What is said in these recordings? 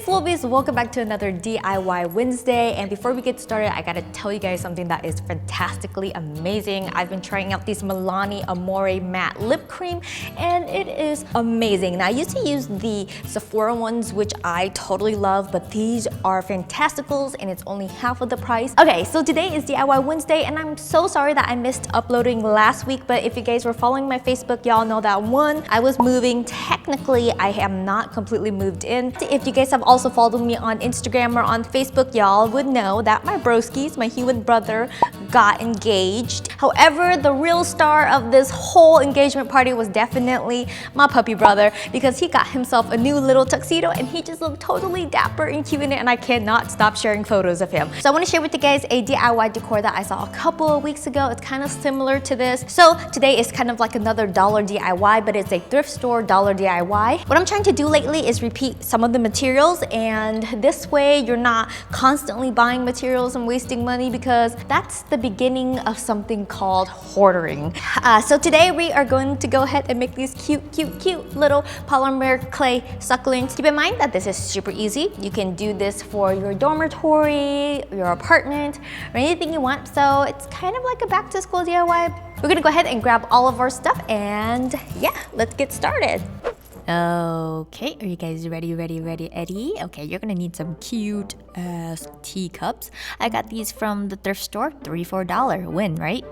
Sloabies, welcome back to another DIY Wednesday. And before we get started, I gotta tell you guys something that is fantastically amazing. I've been trying out this Milani Amore matte lip cream and it is amazing. Now I used to use the Sephora ones, which I totally love, but these are fantasticals and it's only half of the price. Okay, so today is DIY Wednesday and I'm so sorry that I missed uploading last week, but if you guys were following my Facebook, y'all know that one, I was moving. Technically, I am not completely moved in. If you guys have also followed me on Instagram or on Facebook, y'all would know that my broskies, my human brother, got engaged. However, the real star of this whole engagement party was definitely my puppy brother, because he got himself a new little tuxedo and he just looked totally dapper and cute in it, and I cannot stop sharing photos of him. So I want to share with you guys a DIY decor that I saw a couple of weeks ago. It's kind of similar to this. So today is kind of like another dollar DIY, but it's a thrift store dollar DIY. What I'm trying to do lately is repeat some of the materials, and this way you're not constantly buying materials and wasting money, because that's the beginning of something called hoarding. So today we are going to go ahead and make these cute little polymer clay succulents. Keep in mind that this is super easy. You can do this for your dormitory, your apartment, or anything you want. So it's kind of like a back to school DIY. We're gonna go ahead and grab all of our stuff and yeah, let's get started. Okay, are you guys ready? Okay, you're gonna need some cute ass teacups. I got these from the thrift store, $3-4 win, right?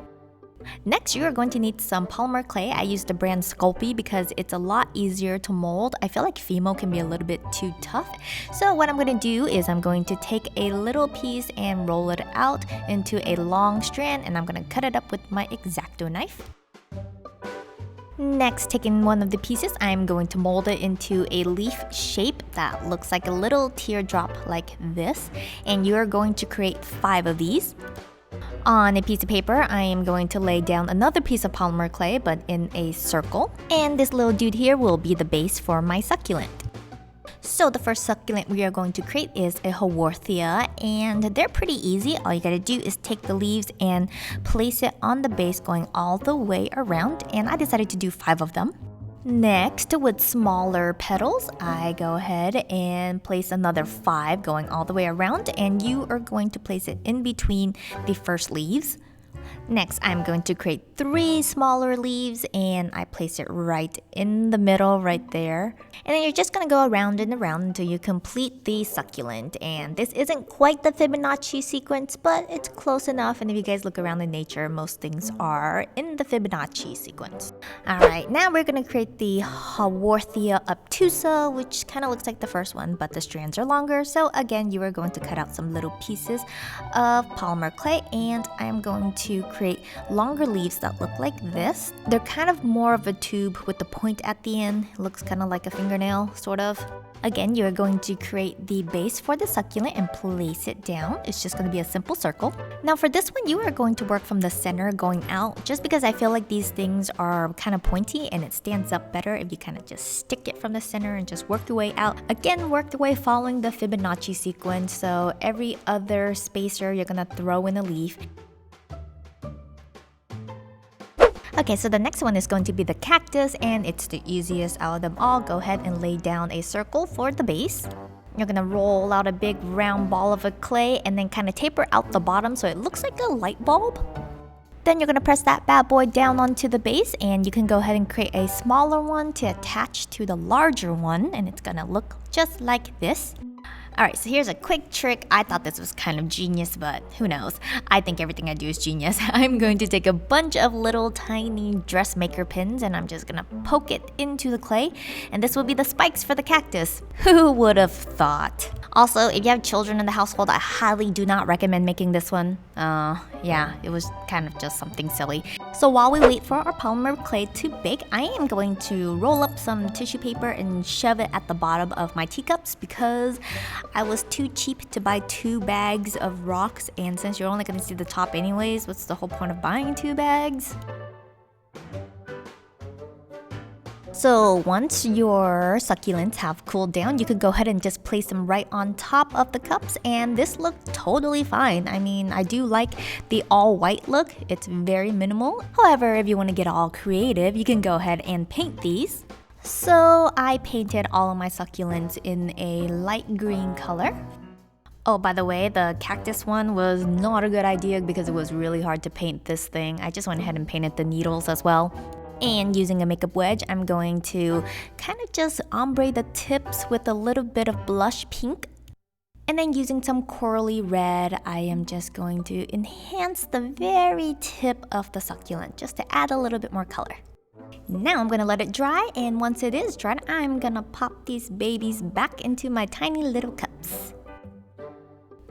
Next, you are going to need some polymer clay. I use the brand Sloabie because it's a lot easier to mold. I feel like Fimo can be a little bit too tough. So what I'm going to do is I'm going to take a little piece and roll it out into a long strand, and I'm going to cut it up with my X-Acto knife. Next, taking one of the pieces, I'm going to mold it into a leaf shape that looks like a little teardrop like this, and you're going to create 5 of these. On a piece of paper, I am going to lay down another piece of polymer clay, but in a circle. And this little dude here will be the base for my succulent. So the first succulent we are going to create is a Haworthia, and they're pretty easy. All you gotta do is take the leaves and place it on the base going all the way around, and I decided to do 5 of them. Next, with smaller petals, I go ahead and place another 5 going all the way around, and you are going to place it in between the first leaves. Next, I'm going to create 3 smaller leaves, and I place it right in the middle right there. And then you're just going to go around and around until you complete the succulent. And this isn't quite the Fibonacci sequence, but it's close enough. And if you guys look around in nature, most things are in the Fibonacci sequence. Alright, now we're going to create the Haworthia obtusa, which kind of looks like the first one, but the strands are longer. So again, you are going to cut out some little pieces of polymer clay, and I'm going to create longer leaves that look like this. They're kind of more of a tube with the point at the end. It looks kind of like a fingernail, sort of. Again, you're going to create the base for the succulent and place it down. It's just going to be a simple circle. Now for this one, you are going to work from the center going out, just because I feel like these things are kind of pointy and it stands up better if you kind of just stick it from the center and just work your way out. Again, work the way following the Fibonacci sequence. So every other spacer, you're going to throw in a leaf. Okay, so the next one is going to be the cactus, and it's the easiest out of them all. Go ahead and lay down a circle for the base. You're gonna roll out a big round ball of a clay and then kind of taper out the bottom so it looks like a light bulb. Then you're gonna press that bad boy down onto the base, and you can go ahead and create a smaller one to attach to the larger one, and it's gonna look just like this. Alright, so here's a quick trick. I thought this was kind of genius, but who knows? I think everything I do is genius. I'm going to take a bunch of little tiny dressmaker pins, and I'm just gonna poke it into the clay, and this will be the spikes for the cactus. Who would have thought? Also, if you have children in the household, I highly do not recommend making this one. Yeah, it was kind of just something silly. So while we wait for our polymer clay to bake, I am going to roll up some tissue paper and shove it at the bottom of my teacups, because I was too cheap to buy 2 bags of rocks, and since you're only going to see the top anyways, what's the whole point of buying 2 bags? So once your succulents have cooled down, you could go ahead and just place them right on top of the cups, and this looked totally fine. I mean, I do like the all white look. It's very minimal. However, if you want to get all creative, you can go ahead and paint these. So I painted all of my succulents in a light green color. Oh, by the way, the cactus one was not a good idea because it was really hard to paint this thing. I just went ahead and painted the needles as well. And using a makeup wedge, I'm going to kind of just ombre the tips with a little bit of blush pink. And then using some corally red, I am just going to enhance the very tip of the succulent just to add a little bit more color. Now I'm gonna let it dry, and once it is dried, I'm gonna pop these babies back into my tiny little cups.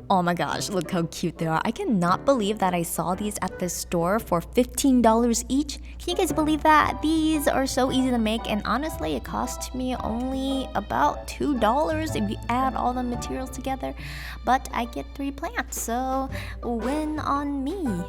Oh my gosh, look how cute they are. I cannot believe that I saw these at this store for $15 each. Can you guys believe that? These are so easy to make, and honestly, it cost me only about $2 if you add all the materials together. But I get 3 plants, so win on me.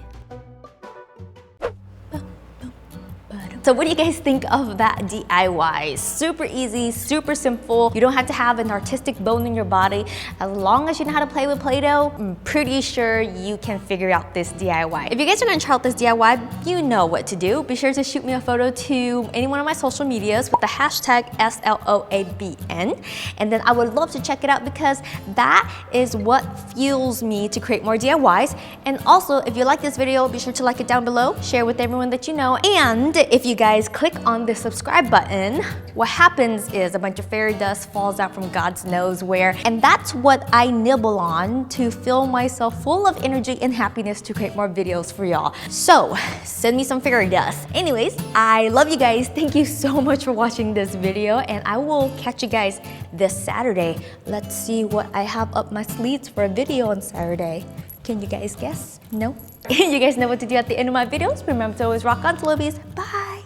So what do you guys think of that DIY? Super easy, super simple. You don't have to have an artistic bone in your body. As long as you know how to play with Play-Doh, I'm pretty sure you can figure out this DIY. If you guys are gonna try out this DIY, you know what to do. Be sure to shoot me a photo to any one of my social medias with the hashtag SLOABN. And then I would love to check it out because that is what fuels me to create more DIYs. And also, if you like this video, be sure to like it down below, share with everyone that you know. And if you guys click on the subscribe button, what happens is a bunch of fairy dust falls out from God's knows where, and that's what I nibble on to fill myself full of energy and happiness to create more videos for y'all. So send me some fairy dust. Anyways, I love you guys. Thank you so much for watching this video, and I will catch you guys this Saturday. Let's see what I have up my sleeves for a video on Saturday. Can you guys guess? No? You guys know what to do at the end of my videos. Remember to always rock on, Sloabies. Bye!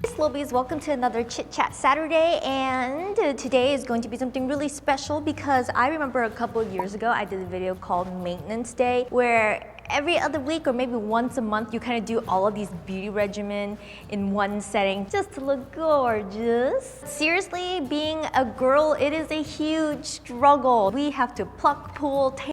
Sloabies, welcome to another Chit Chat Saturday, and today is going to be something really special because I remember a couple of years ago I did a video called Maintenance Day where every other week or maybe once a month you kind of do all of these beauty regimen in one setting just to look gorgeous. Seriously, being a girl, it is a huge struggle. We have to pluck, pull,